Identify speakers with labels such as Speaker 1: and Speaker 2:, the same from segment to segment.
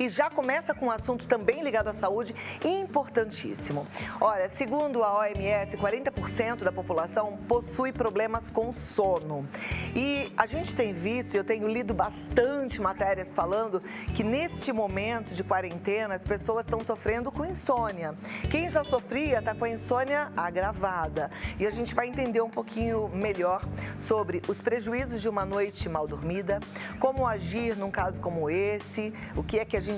Speaker 1: E já começa com um assunto também ligado à saúde, importantíssimo. Olha, segundo a OMS, 40% da população possui problemas com sono. E a gente tem visto, eu tenho lido bastante matérias falando que neste momento de quarentena as pessoas estão sofrendo com insônia. Quem já sofria está com a insônia agravada. E a gente vai entender um pouquinho melhor sobre os prejuízos de uma noite mal dormida, como agir num caso como esse, o que é que a gente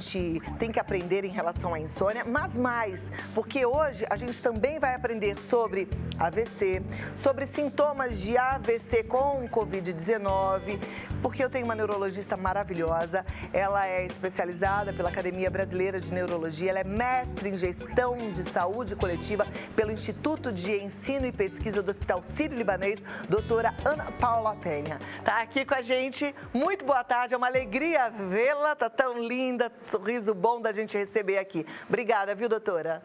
Speaker 1: tem que aprender em relação à insônia, mas mais, porque hoje a gente também vai aprender sobre AVC, sobre sintomas de AVC com Covid-19, porque eu tenho uma neurologista maravilhosa, ela é especializada pela Academia Brasileira de Neurologia, ela é mestre em gestão de saúde coletiva pelo Instituto de Ensino e Pesquisa do Hospital Sírio-Libanês, doutora Ana Paula Penha. Tá aqui com a gente, muito boa tarde, é uma alegria vê-la, tá tão linda, sorriso bom da gente receber aqui. Obrigada, viu, doutora?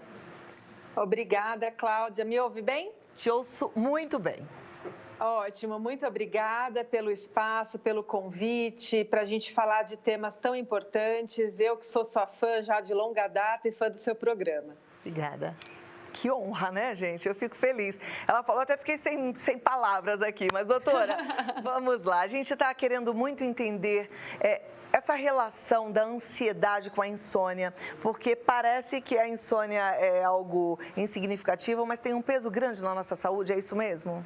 Speaker 2: Obrigada, Cláudia. Me ouve bem?
Speaker 1: Te ouço muito bem.
Speaker 2: Ótimo, muito obrigada pelo espaço, pelo convite, para a gente falar de temas tão importantes. Eu que sou sua fã já de longa data e fã do seu programa.
Speaker 1: Obrigada. Que honra, né, gente? Eu fico feliz. Ela falou, até fiquei sem palavras aqui, mas doutora, vamos lá. A gente está querendo muito entender essa relação da ansiedade com a insônia, porque parece que a insônia é algo insignificativo, mas tem um peso grande na nossa saúde, é isso mesmo?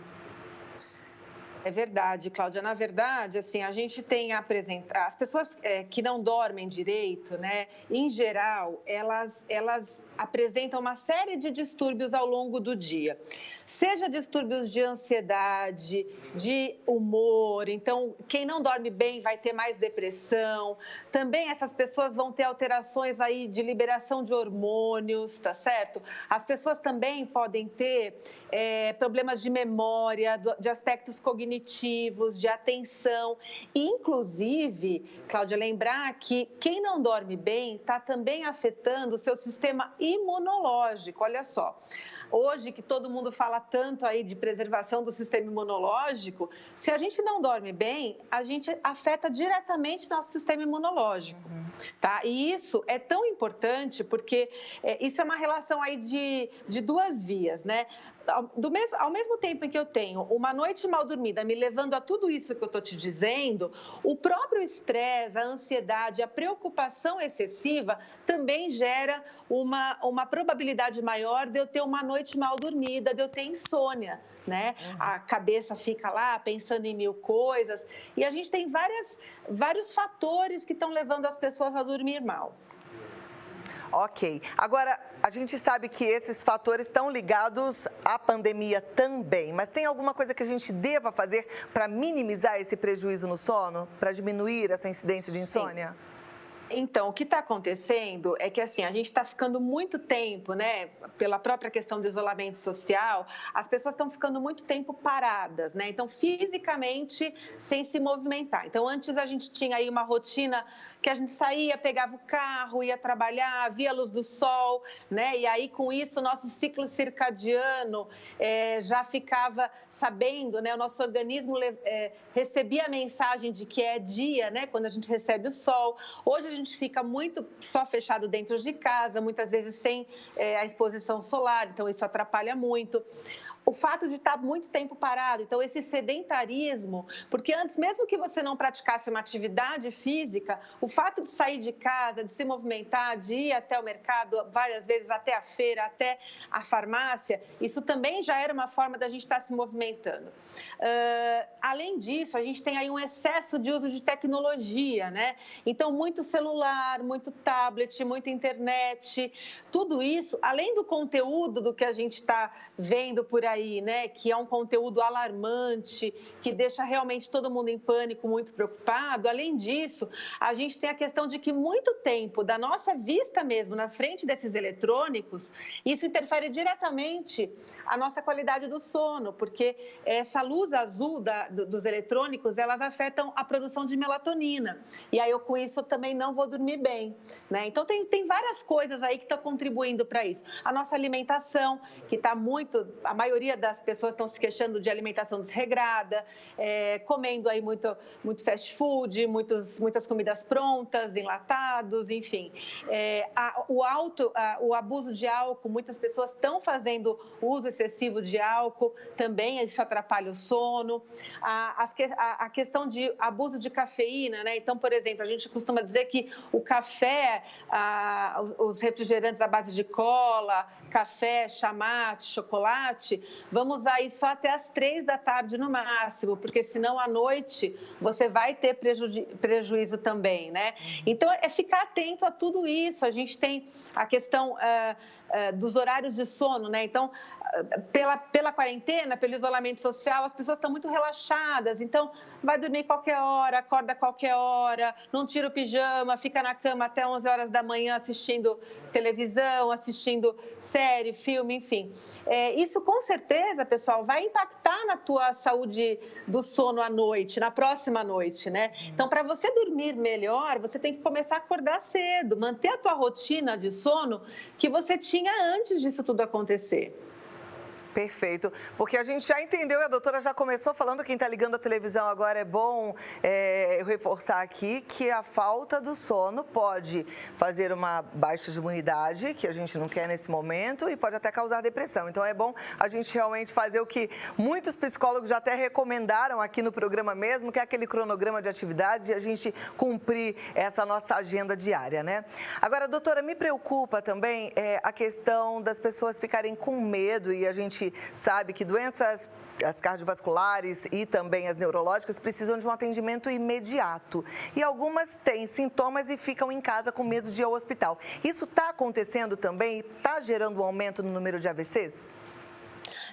Speaker 2: É verdade, Cláudia. Na verdade, assim, a gente tem apresentado... As pessoas que não dormem direito, né, em geral, elas apresentam uma série de distúrbios ao longo do dia. Seja distúrbios de ansiedade, de humor. Então, quem não dorme bem vai ter mais depressão. Também essas pessoas vão ter alterações aí de liberação de hormônios, tá certo? As pessoas também podem ter problemas de memória, de aspectos cognitivos, de atenção. E, inclusive, Cláudia, lembrar que quem não dorme bem está também afetando o seu sistema imunológico. Olha só. Hoje, que todo mundo fala tanto aí de preservação do sistema imunológico, se a gente não dorme bem, a gente afeta diretamente nosso sistema imunológico, tá? E isso é tão importante porque isso é uma relação aí de duas vias, né? Ao mesmo tempo em que eu tenho uma noite mal dormida me levando a tudo isso que eu estou te dizendo, o próprio estresse, a ansiedade, a preocupação excessiva também gera uma probabilidade maior de eu ter uma noite mal dormida, de eu ter insônia, né? A cabeça fica lá pensando em mil coisas e a gente tem vários fatores que estão levando as pessoas a dormir mal.
Speaker 1: Ok. Agora, a gente sabe que esses fatores estão ligados à pandemia também, mas tem alguma coisa que a gente deva fazer para minimizar esse prejuízo no sono, para diminuir essa incidência de insônia?
Speaker 2: Sim. Então, o que está acontecendo é que, assim, a gente está ficando muito tempo, né, pela própria questão do isolamento social, as pessoas estão ficando muito tempo paradas, né, então, fisicamente, sem se movimentar. Então, antes a gente tinha aí uma rotina que a gente saía, pegava o carro, ia trabalhar, via a luz do sol, né, e aí, com isso, o nosso ciclo circadiano já ficava sabendo, né, o nosso organismo recebia a mensagem de que é dia, né, quando a gente recebe o sol. Hoje a gente fica muito só fechado dentro de casa, muitas vezes sem a exposição solar, então isso atrapalha muito. O fato de estar muito tempo parado, então esse sedentarismo, porque antes, mesmo que você não praticasse uma atividade física, o fato de sair de casa, de se movimentar, de ir até o mercado, várias vezes até a feira, até a farmácia, isso também já era uma forma da gente estar se movimentando. Além disso, a gente tem aí um excesso de uso de tecnologia, né? Então, muito celular, muito tablet, muita internet, tudo isso, além do conteúdo do que a gente está vendo por aí, né? Que é um conteúdo alarmante, que deixa realmente todo mundo em pânico, muito preocupado. Além disso, a gente tem a questão de que muito tempo da nossa vista mesmo na frente desses eletrônicos, isso interfere diretamente a nossa qualidade do sono, porque essa luz azul dos eletrônicos, elas afetam a produção de melatonina. E aí eu com isso também não vou dormir bem, né? Então tem várias coisas aí que estão contribuindo para isso. A nossa alimentação, que está muito, a maioria maioria das pessoas estão se queixando de alimentação desregrada, comendo aí muito fast food, muitas comidas prontas, enlatados, enfim. O abuso de álcool, muitas pessoas estão fazendo uso excessivo de álcool, também isso atrapalha o sono. A questão de abuso de cafeína, né? Então, por exemplo, a gente costuma dizer que o café, os refrigerantes à base de cola, café, chamate, chocolate, vamos usar isso só até as 3 da tarde no máximo, porque senão à noite você vai ter prejuízo também, né? Então, é ficar atento a tudo isso. A gente tem a questão dos horários de sono, né? Então, pela quarentena, pelo isolamento social, as pessoas estão muito relaxadas, então vai dormir qualquer hora, acorda qualquer hora, não tira o pijama, fica na cama até 11 horas da manhã assistindo televisão, assistindo série, filme, enfim. Isso com certeza, pessoal, vai impactar na tua saúde do sono à noite, na próxima noite, né? Então, para você dormir melhor, você tem que começar a acordar cedo, manter a tua rotina de sono que você tinha antes disso tudo acontecer.
Speaker 1: Perfeito, porque a gente já entendeu e a doutora já começou falando, quem está ligando a televisão agora é bom eu reforçar aqui que a falta do sono pode fazer uma baixa de imunidade, que a gente não quer nesse momento, e pode até causar depressão. Então é bom a gente realmente fazer o que muitos psicólogos já até recomendaram aqui no programa mesmo, que é aquele cronograma de atividades e a gente cumprir essa nossa agenda diária, né? Agora, doutora, me preocupa também a questão das pessoas ficarem com medo, e a gente sabe que doenças, as cardiovasculares e também as neurológicas, precisam de um atendimento imediato. E algumas têm sintomas e ficam em casa com medo de ir ao hospital. Isso está acontecendo também? Está gerando um aumento no número de AVCs?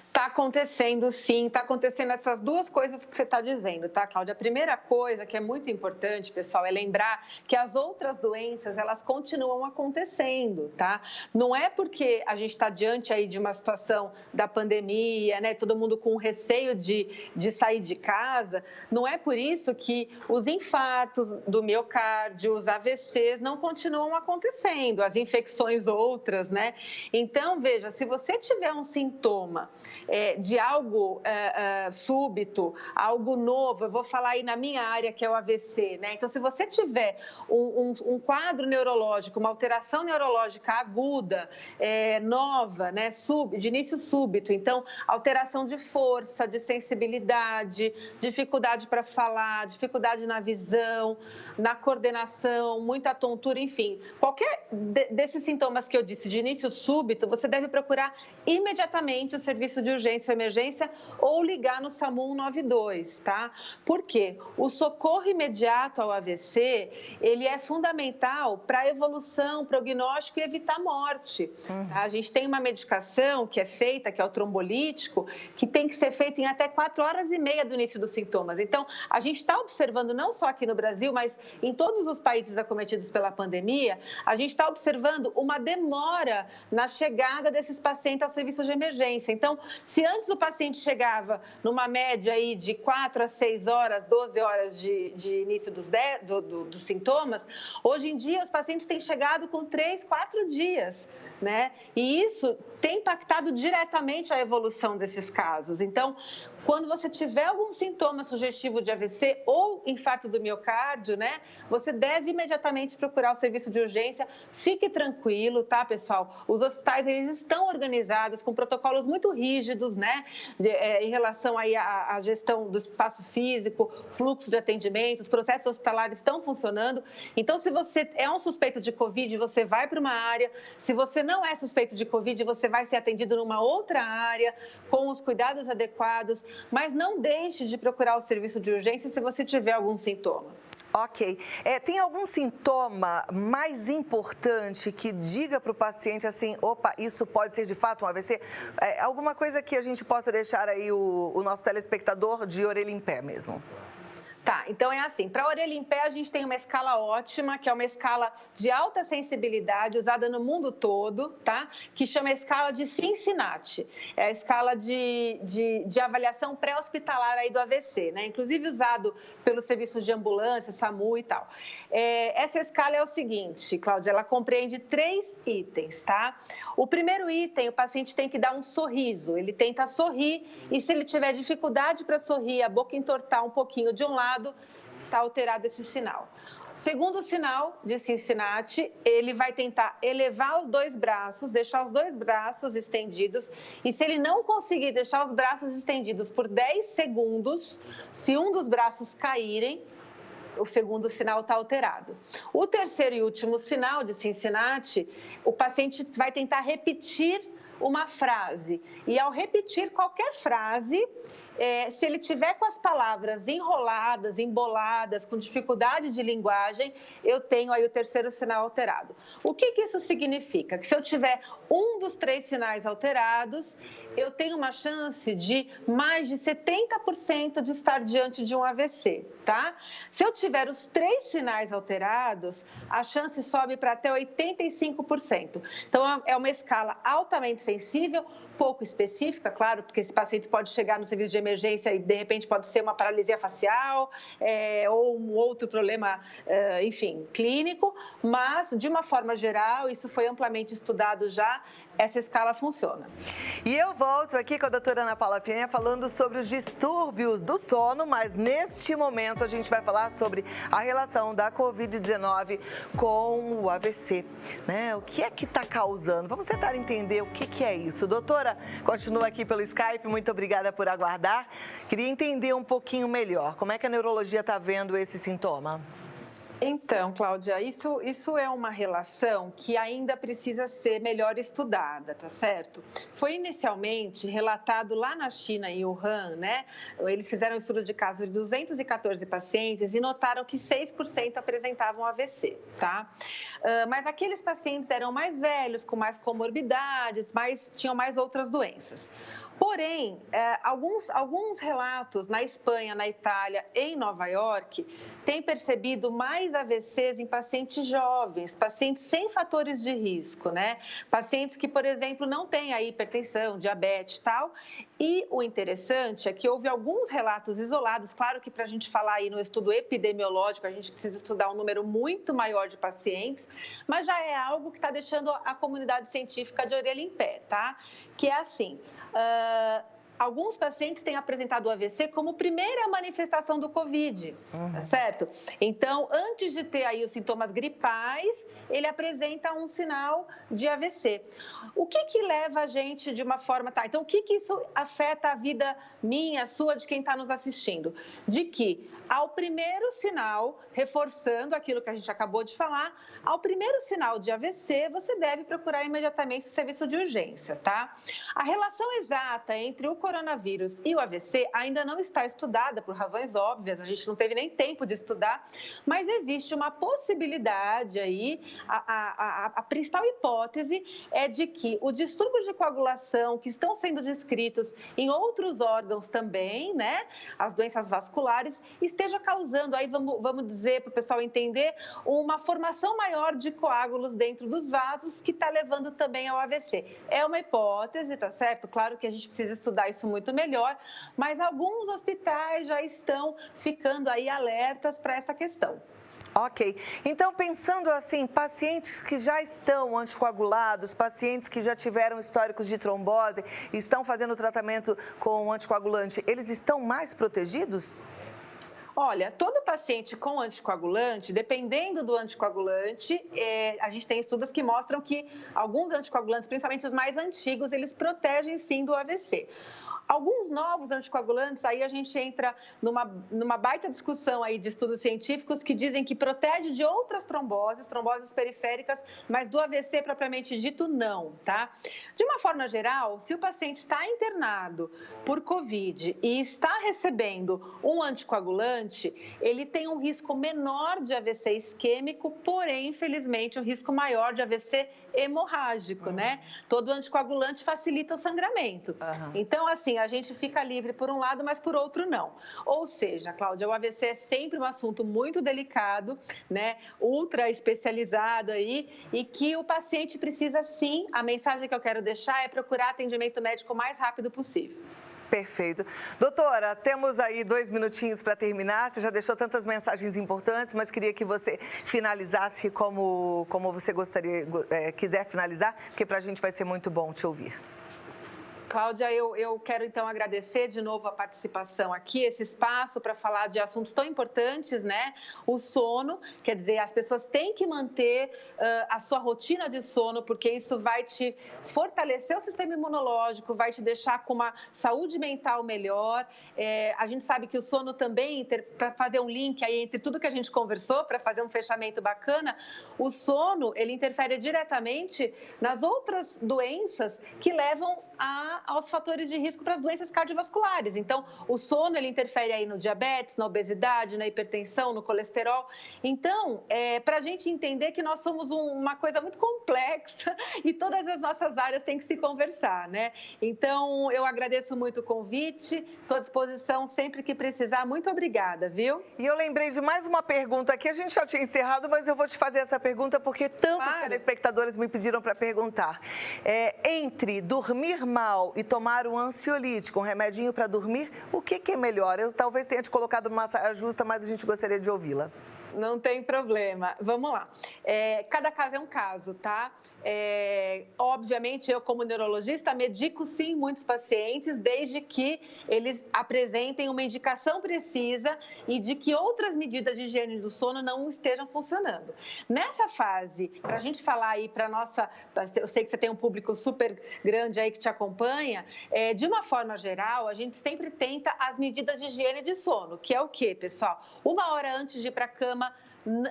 Speaker 2: Está acontecendo, sim, está acontecendo essas duas coisas que você está dizendo, tá, Cláudia? A primeira coisa que é muito importante, pessoal, é lembrar que as outras doenças, elas continuam acontecendo, tá? Não é porque a gente está diante aí de uma situação da pandemia, né, todo mundo com receio de sair de casa, não é por isso que os infartos do miocárdio, os AVCs não continuam acontecendo, as infecções outras, né? Então, veja, se você tiver um sintoma de algo súbito, algo novo, eu vou falar aí na minha área, que é o AVC, né? Então, se você tiver um quadro neurológico, uma alteração neurológica aguda, nova, né? De início súbito, então, alteração de força, de sensibilidade, dificuldade para falar, dificuldade na visão, na coordenação, muita tontura, enfim, qualquer desses sintomas que eu disse de início súbito, você deve procurar imediatamente o serviço de urgência ou emergência ou ligar no SAMU 192, tá? Por quê? O socorro imediato ao AVC, ele é fundamental para a evolução, prognóstico e evitar morte. Tá? A gente tem uma medicação que é feita, que é o trombolítico, que tem que ser feita em até 4h30 do início dos sintomas. Então, a gente está observando, não só aqui no Brasil, mas em todos os países acometidos pela pandemia, a gente está observando uma demora na chegada desses pacientes ao serviço de emergência. Então, se antes o paciente chegava numa média aí de 4 a 6 horas, 12 horas de início dos sintomas, hoje em dia os pacientes têm chegado com 3, 4 dias, né? E isso tem impactado diretamente a evolução desses casos. Então, quando você tiver algum sintoma sugestivo de AVC ou infarto do miocárdio, né, você deve imediatamente procurar o serviço de urgência. Fique tranquilo, tá, pessoal? Os hospitais, eles estão organizados com protocolos muito rígidos, né, em relação aí à gestão do espaço físico, fluxo de atendimento, os processos hospitalares estão funcionando. Então, se você é um suspeito de Covid, você vai para uma área. Se você não é suspeito de Covid, você vai ser atendido numa outra área, com os cuidados adequados. Mas não deixe de procurar o serviço de urgência se você tiver algum sintoma.
Speaker 1: Ok. Tem algum sintoma mais importante que diga para o paciente assim, opa, isso pode ser de fato um AVC? Alguma coisa que a gente possa deixar aí o nosso telespectador de orelha em pé mesmo?
Speaker 2: Tá, então é assim, para a orelha em pé a gente tem uma escala ótima, que é uma escala de alta sensibilidade, usada no mundo todo, tá? Que chama a escala de Cincinnati, é a escala de avaliação pré-hospitalar aí do AVC, né? Inclusive usado pelos serviços de ambulância, SAMU e tal. Essa escala é o seguinte, Cláudia, ela compreende 3 itens, tá? O primeiro item, o paciente tem que dar um sorriso, ele tenta sorrir e se ele tiver dificuldade para sorrir, a boca entortar um pouquinho de um lado, está alterado esse sinal. Segundo sinal de Cincinnati, ele vai tentar elevar os 2 braços, deixar os 2 braços estendidos, e se ele não conseguir deixar os braços estendidos por 10 segundos, se um dos braços caírem, o segundo sinal está alterado. O terceiro e último sinal de Cincinnati, o paciente vai tentar repetir uma frase, e ao repetir qualquer frase, se ele tiver com as palavras enroladas, emboladas, com dificuldade de linguagem, eu tenho aí o terceiro sinal alterado. O que isso significa? Que se eu tiver um dos 3 sinais alterados, eu tenho uma chance de mais de 70% de estar diante de um AVC, tá? Se eu tiver os 3 sinais alterados, a chance sobe para até 85%. Então, é uma escala altamente sensível, pouco específica, claro, porque esse paciente pode chegar no serviço de emergência e, de repente, pode ser uma paralisia facial ou um outro problema, enfim, clínico, mas, de uma forma geral, isso foi amplamente estudado já, essa escala funciona.
Speaker 1: E eu volto aqui com a doutora Ana Paula Pienha falando sobre os distúrbios do sono, mas neste momento a gente vai falar sobre a relação da Covid-19 com o AVC, né? O que é que está causando? Vamos tentar entender o que é isso. Doutora, continua aqui pelo Skype, muito obrigada por aguardar. Queria entender um pouquinho melhor, como é que a neurologia está vendo esse sintoma?
Speaker 2: Então, Cláudia, isso é uma relação que ainda precisa ser melhor estudada, tá certo? Foi inicialmente relatado lá na China, em Wuhan, né? Eles fizeram um estudo de casos de 214 pacientes e notaram que 6% apresentavam AVC, tá? Mas aqueles pacientes eram mais velhos, com mais comorbidades, tinham mais outras doenças. Porém, alguns relatos na Espanha, na Itália, em Nova York, têm percebido mais AVCs em pacientes jovens, pacientes sem fatores de risco, né? Pacientes que, por exemplo, não têm a hipertensão, diabetes e tal. E o interessante é que houve alguns relatos isolados, claro que para a gente falar aí no estudo epidemiológico, a gente precisa estudar um número muito maior de pacientes, mas já é algo que está deixando a comunidade científica de orelha em pé, tá? Que é assim... alguns pacientes têm apresentado o AVC como primeira manifestação do Covid, tá certo? Então, antes de ter aí os sintomas gripais, ele apresenta um sinal de AVC. O que leva a gente de uma forma... Tá, então, o que isso afeta a vida minha, sua, de quem está nos assistindo? De que, ao primeiro sinal, reforçando aquilo que a gente acabou de falar, ao primeiro sinal de AVC, você deve procurar imediatamente o serviço de urgência, tá? A relação exata entre o coronavírus e o AVC ainda não está estudada por razões óbvias, a gente não teve nem tempo de estudar, mas existe uma possibilidade aí, a principal hipótese é de que o distúrbio de coagulação que estão sendo descritos em outros órgãos também, né, as doenças vasculares, esteja causando, aí vamos dizer para o pessoal entender, uma formação maior de coágulos dentro dos vasos que está levando também ao AVC. É uma hipótese, tá certo? Claro que a gente precisa estudar isso muito melhor, mas alguns hospitais já estão ficando aí alertas para essa questão.
Speaker 1: Ok. Então, pensando assim, pacientes que já estão anticoagulados, pacientes que já tiveram históricos de trombose e estão fazendo tratamento com anticoagulante, eles estão mais protegidos?
Speaker 2: Olha, todo paciente com anticoagulante, dependendo do anticoagulante, a gente tem estudos que mostram que alguns anticoagulantes, principalmente os mais antigos, eles protegem sim do AVC. Alguns novos anticoagulantes, aí a gente entra numa baita discussão aí de estudos científicos que dizem que protege de outras tromboses periféricas, mas do AVC propriamente dito não, tá? De uma forma geral, se o paciente está internado por Covid e está recebendo um anticoagulante, ele tem um risco menor de AVC isquêmico, porém, infelizmente, um risco maior de AVC hemorrágico, né? Todo anticoagulante facilita o sangramento. Então, assim, a gente fica livre por um lado, mas por outro não. Ou seja, Cláudia, o AVC é sempre um assunto muito delicado, né? Ultra especializado aí, e que o paciente precisa sim, a mensagem que eu quero deixar é procurar atendimento médico o mais rápido possível.
Speaker 1: Perfeito. Doutora, temos aí 2 minutinhos para terminar. Você já deixou tantas mensagens importantes, mas queria que você finalizasse como você quiser finalizar, porque para a gente vai ser muito bom te ouvir.
Speaker 2: Cláudia, eu quero então agradecer de novo a participação aqui, esse espaço para falar de assuntos tão importantes, né? O sono, quer dizer, as pessoas têm que manter a sua rotina de sono, porque isso vai te fortalecer o sistema imunológico, vai te deixar com uma saúde mental melhor. A gente sabe que o sono também, para fazer um link aí entre tudo que a gente conversou, para fazer um fechamento bacana, o sono, ele interfere diretamente nas outras doenças que levam aos fatores de risco para as doenças cardiovasculares. Então, o sono, ele interfere aí no diabetes, na obesidade, na hipertensão, no colesterol. Então, para a gente entender que nós somos uma coisa muito complexa e todas as nossas áreas têm que se conversar, né? Então, eu agradeço muito o convite, estou à disposição sempre que precisar. Muito obrigada, viu?
Speaker 1: E eu lembrei de mais uma pergunta aqui, a gente já tinha encerrado, mas eu vou te fazer essa pergunta porque tantos telespectadores me pediram para perguntar. Entre dormir mal e tomar um ansiolítico, um remedinho para dormir, o que é melhor? Eu talvez tenha te colocado numa saia justa, mas a gente gostaria de ouvi-la.
Speaker 2: Não tem problema. Vamos lá. Cada caso é um caso, tá? Obviamente, eu como neurologista medico sim muitos pacientes, desde que eles apresentem uma indicação precisa e de que outras medidas de higiene do sono não estejam funcionando. Nessa fase, para a gente falar aí para nossa, eu sei que você tem um público super grande aí que te acompanha, de uma forma geral, a gente sempre tenta as medidas de higiene de sono, que é o quê, pessoal? 1 hora antes de ir para a cama,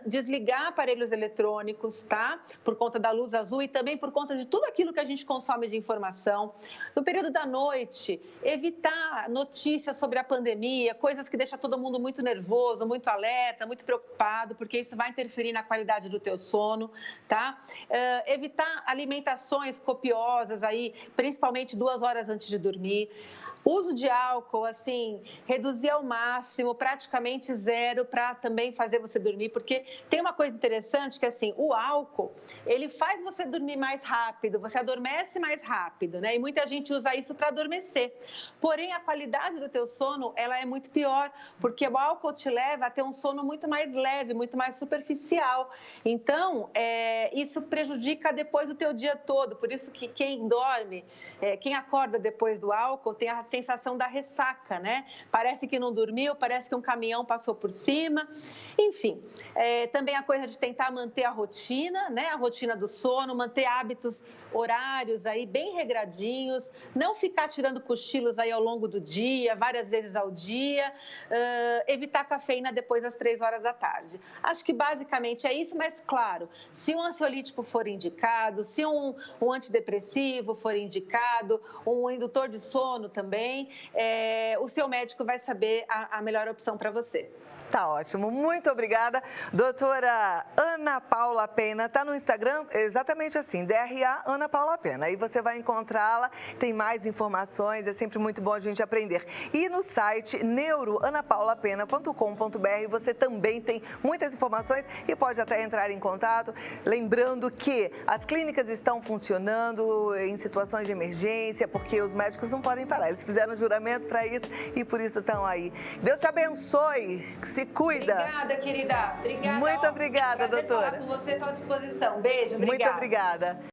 Speaker 2: desligar aparelhos eletrônicos, tá? Por conta da luz azul e também por conta de tudo aquilo que a gente consome de informação. No período da noite, evitar notícias sobre a pandemia, coisas que deixam todo mundo muito nervoso, muito alerta, muito preocupado, porque isso vai interferir na qualidade do teu sono, tá? Evitar alimentações copiosas aí, principalmente 2 horas antes de dormir. Uso de álcool, assim, reduzir ao máximo, praticamente zero, para também fazer você dormir, porque tem uma coisa interessante que, assim, o álcool, ele faz você dormir mais rápido, você adormece mais rápido, né? E muita gente usa isso para adormecer. Porém, a qualidade do teu sono, ela é muito pior, porque o álcool te leva a ter um sono muito mais leve, muito mais superficial. Então, isso prejudica depois o teu dia todo, por isso que quem dorme, quem acorda depois do álcool, tem a sensação da ressaca, né? Parece que não dormiu, parece que um caminhão passou por cima. Enfim, também a coisa de tentar manter a rotina, né? A rotina do sono, manter hábitos horários aí bem regradinhos, não ficar tirando cochilos aí ao longo do dia, várias vezes ao dia, evitar cafeína depois das 3 horas da tarde. Acho que basicamente é isso, mas claro, se um ansiolítico for indicado, se um antidepressivo for indicado, um indutor de sono também, o seu médico vai saber a melhor opção para você.
Speaker 1: Tá ótimo, muito obrigada. Doutora Ana Paula Pena, tá no Instagram exatamente assim, DRA Ana Paula Pena. Aí você vai encontrá-la, tem mais informações, é sempre muito bom a gente aprender. E no site neuroanapaulapena.com.br você também tem muitas informações e pode até entrar em contato. Lembrando que as clínicas estão funcionando em situações de emergência, porque os médicos não podem parar. Eles fizeram juramento para isso e por isso estão aí. Deus te abençoe. Se cuida.
Speaker 2: Obrigada, querida. Obrigada.
Speaker 1: Muito obrigada, doutora.
Speaker 2: Prazer falar com você, estou à disposição. Beijo, obrigada.
Speaker 1: Muito obrigada.